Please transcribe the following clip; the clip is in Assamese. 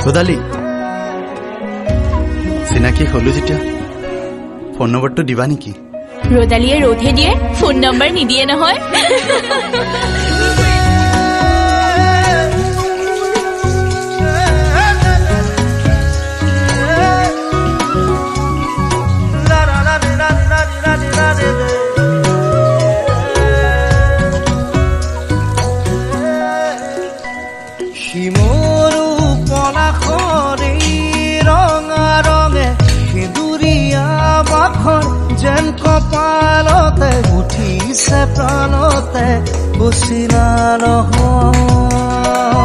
কোদালি চিনাকি হলো যেতিয়া ফোন নম্বৰটো দিবা নেকি? ৰদালিয়ে ৰ'দহে দিয়ে, ফোন নম্বৰ নিদিয়ে নহয়। যেন কপালতে উঠিছে প্ৰাণতে উচিলা নহয়